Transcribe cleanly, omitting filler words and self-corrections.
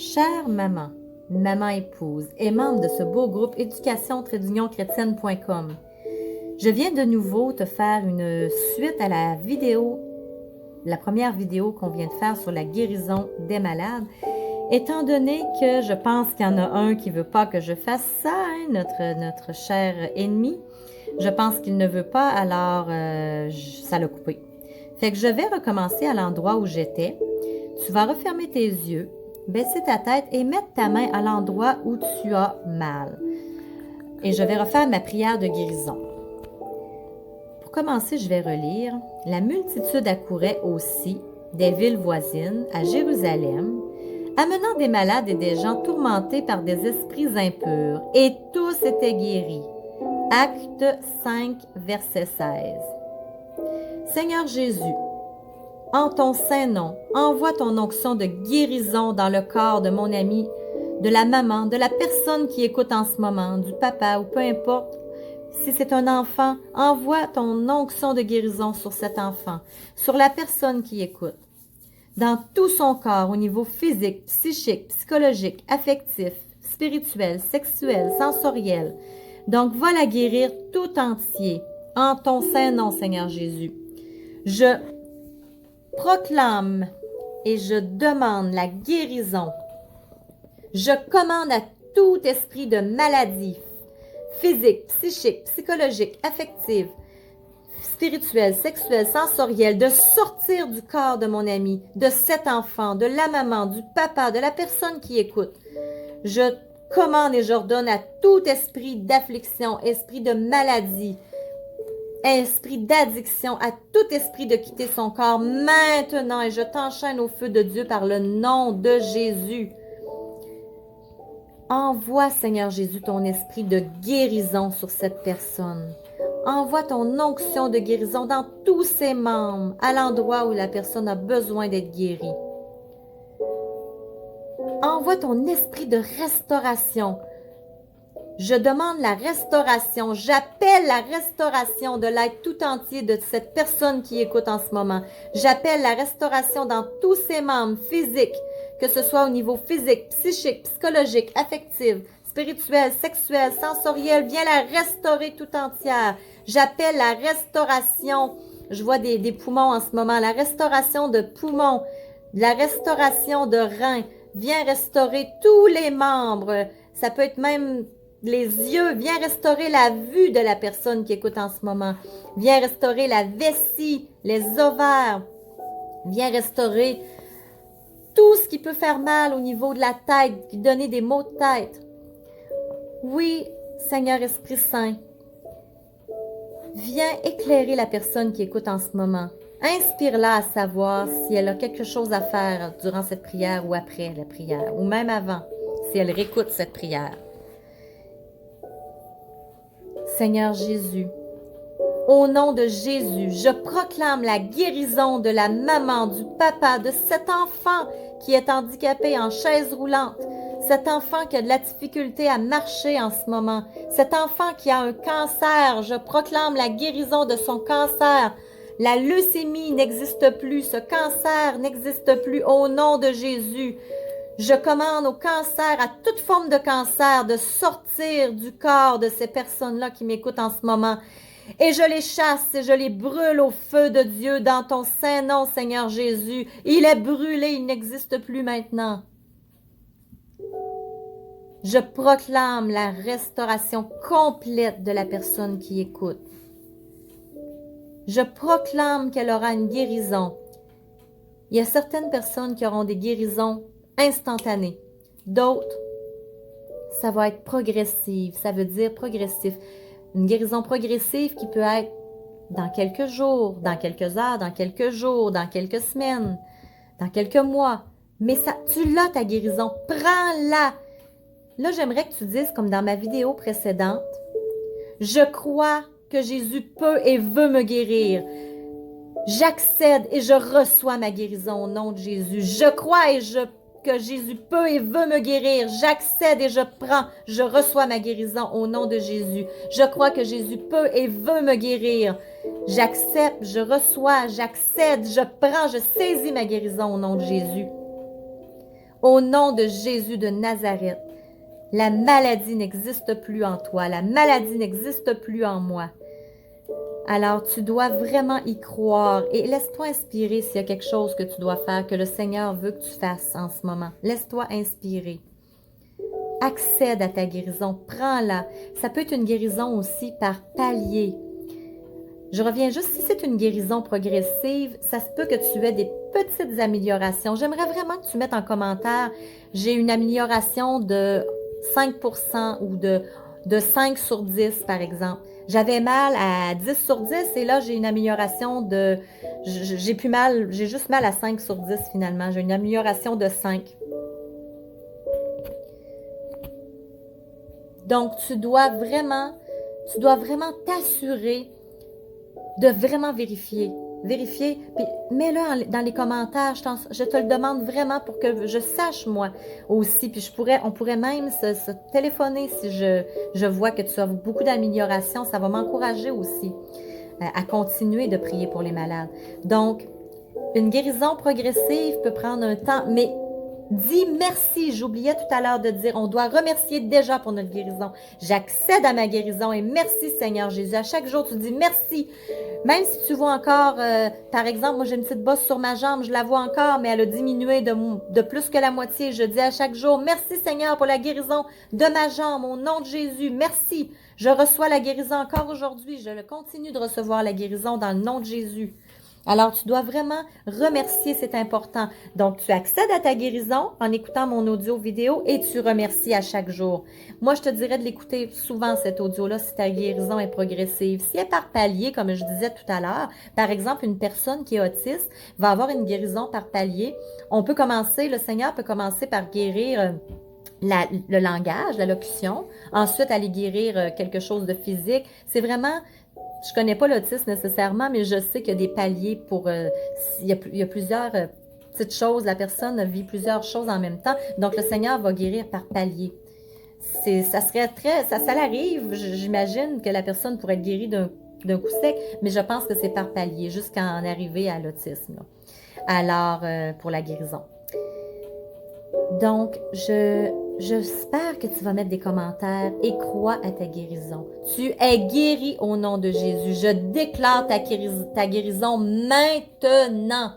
Chère maman, maman épouse et membre de ce beau groupe éducation-chrétienne.com, je viens de nouveau te faire une suite à la première vidéo qu'on vient de faire sur la guérison des malades, étant donné que je pense qu'il y en a un qui ne veut pas que je fasse ça, notre cher ennemi. Je pense qu'il ne veut pas, alors ça l'a coupé. Fait que je vais recommencer à l'endroit où j'étais. Tu vas refermer tes yeux, baisser ta tête et mettre ta main à l'endroit où tu as mal. Et je vais refaire ma prière de guérison. Pour commencer, je vais relire. La multitude accourait aussi des villes voisines à Jérusalem, amenant des malades et des gens tourmentés par des esprits impurs, et tous étaient guéris. Acte 5, verset 16. Seigneur Jésus, en ton saint nom, envoie ton onction de guérison dans le corps de mon ami, de la maman, de la personne qui écoute en ce moment, du papa ou peu importe. Si c'est un enfant, envoie ton onction de guérison sur cet enfant, sur la personne qui écoute. Dans tout son corps, au niveau physique, psychique, psychologique, affectif, spirituel, sexuel, sensoriel. Donc, va la guérir tout entier, en ton saint nom, Seigneur Jésus. Je proclame et je demande la guérison. Je commande à tout esprit de maladie, physique, psychique, psychologique, affective, spirituelle, sexuelle, sensorielle, de sortir du corps de mon ami, de cet enfant, de la maman, du papa, de la personne qui écoute. Je commande et j'ordonne à tout esprit d'affliction, esprit de maladie, esprit d'addiction, à tout esprit de quitter son corps maintenant, et je t'enchaîne au feu de Dieu par le nom de Jésus. Envoie, Seigneur Jésus, ton esprit de guérison sur cette personne. Envoie ton onction de guérison dans tous ses membres, à l'endroit où la personne a besoin d'être guérie. Envoie ton esprit de restauration. Je demande la restauration. J'appelle la restauration de l'être tout entier de cette personne qui écoute en ce moment. J'appelle la restauration dans tous ses membres physiques, que ce soit au niveau physique, psychique, psychologique, affectif, spirituel, sexuel, sensoriel. Viens la restaurer tout entière. J'appelle la restauration. Je vois des poumons en ce moment. La restauration de poumons, la restauration de reins. Viens restaurer tous les membres. Ça peut être même les yeux. Viens restaurer la vue de la personne qui écoute en ce moment. Viens restaurer la vessie, les ovaires. Viens restaurer tout ce qui peut faire mal au niveau de la tête, qui donner des maux de tête. Oui, Seigneur Esprit Saint, viens éclairer la personne qui écoute en ce moment. Inspire-la à savoir si elle a quelque chose à faire durant cette prière ou après la prière, ou même avant, si elle réécoute cette prière. Seigneur Jésus, au nom de Jésus, je proclame la guérison de la maman, du papa, de cet enfant qui est handicapé en chaise roulante, cet enfant qui a de la difficulté à marcher en ce moment, cet enfant qui a un cancer. Je proclame la guérison de son cancer. La leucémie n'existe plus, ce cancer n'existe plus au nom de Jésus. Je commande au cancer, à toute forme de cancer, de sortir du corps de ces personnes-là qui m'écoutent en ce moment. Et je les chasse et je les brûle au feu de Dieu dans ton saint nom, Seigneur Jésus. Il est brûlé, il n'existe plus maintenant. Je proclame la restauration complète de la personne qui écoute. Je proclame qu'elle aura une guérison. Il y a certaines personnes qui auront des guérisons instantanées. D'autres, ça va être progressif. Ça veut dire progressif. Une guérison progressive qui peut être dans quelques jours, dans quelques heures, dans quelques jours, dans quelques semaines, dans quelques mois. Mais ça, tu l'as ta guérison. Prends-la. Là, j'aimerais que tu dises, comme dans ma vidéo précédente, je crois que Jésus peut et veut me guérir. J'accède et je reçois ma guérison au nom de Jésus. Je crois que Jésus peut et veut me guérir. J'accède et je prends, je reçois ma guérison au nom de Jésus. Je crois que Jésus peut et veut me guérir. J'accepte, je reçois, j'accède, je prends, je saisis ma guérison au nom de Jésus. Au nom de Jésus de Nazareth, la maladie n'existe plus en toi, la maladie n'existe plus en moi. Alors, tu dois vraiment y croire et laisse-toi inspirer s'il y a quelque chose que tu dois faire, que le Seigneur veut que tu fasses en ce moment. Laisse-toi inspirer. Accède à ta guérison, prends-la. Ça peut être une guérison aussi par palier. Je reviens juste, si c'est une guérison progressive, ça se peut que tu aies des petites améliorations. J'aimerais vraiment que tu mettes en commentaire, j'ai une amélioration de 5% ou de 5 sur 10, par exemple. J'avais mal à 10 sur 10 et là, j'ai une amélioration de... J'ai plus mal, j'ai juste mal à 5 sur 10 finalement. J'ai une amélioration de 5. Donc, tu dois vraiment t'assurer de vraiment vérifier. Vérifier, puis mets-le dans les commentaires. Je te le demande vraiment pour que je sache moi aussi. Puis on pourrait même se téléphoner si je vois que tu as beaucoup d'améliorations. Ça va m'encourager aussi à continuer de prier pour les malades. Donc, une guérison progressive peut prendre un temps, mais dis merci. J'oubliais tout à l'heure de dire, on doit remercier déjà pour notre guérison. J'accède à ma guérison et merci Seigneur Jésus. À chaque jour, tu dis merci. Même si tu vois encore, par exemple, moi j'ai une petite bosse sur ma jambe, je la vois encore, mais elle a diminué de plus que la moitié. Je dis à chaque jour, merci Seigneur pour la guérison de ma jambe, au nom de Jésus, merci. Je reçois la guérison encore aujourd'hui, je continue de recevoir la guérison dans le nom de Jésus. Alors, tu dois vraiment remercier, c'est important. Donc, tu accèdes à ta guérison en écoutant mon audio vidéo et tu remercies à chaque jour. Moi, je te dirais de l'écouter souvent, cet audio-là, si ta guérison est progressive. Si elle est par palier, comme je disais tout à l'heure, par exemple, une personne qui est autiste va avoir une guérison par palier. On peut commencer, le Seigneur peut commencer par guérir le langage, la locution. Ensuite, aller guérir quelque chose de physique. C'est vraiment... Je connais pas l'autisme nécessairement, mais je sais qu'il y a des paliers pour... il y a plusieurs petites choses. La personne vit plusieurs choses en même temps. Donc, le Seigneur va guérir par palier. Ça l'arrive, j'imagine que la personne pourrait être guérie d'un coup sec, mais je pense que c'est par palier, jusqu'à en arriver à l'autisme. Alors, pour la guérison. Donc, j'espère que tu vas mettre des commentaires et crois à ta guérison. Tu es guéri au nom de Jésus. Je déclare ta guérison maintenant.